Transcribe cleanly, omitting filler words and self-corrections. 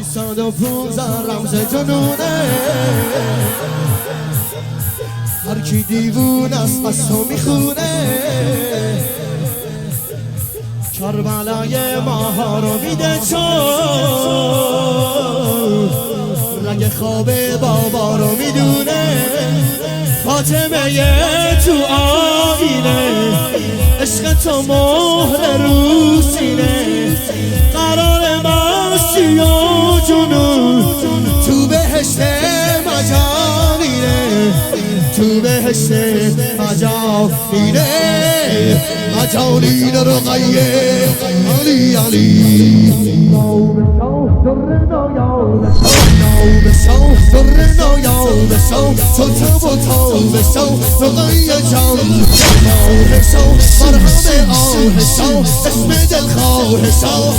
315 رمز جنونه، هر کی دیوون است از تو میخونه. کربلای ماها رو میده چون رگ خواب بابا رو میدونه. فاطمه تو آینه، عشق تو مهر رو سینه. قرار مستی و جنون تو بهشت مجانینه، تو بهشت مجانینه. مجانین رقیه علی علی بسو در نایا بسو تو تب و تو بسو رقیه جان بسو مرهم آه سو اسم دلخواه سو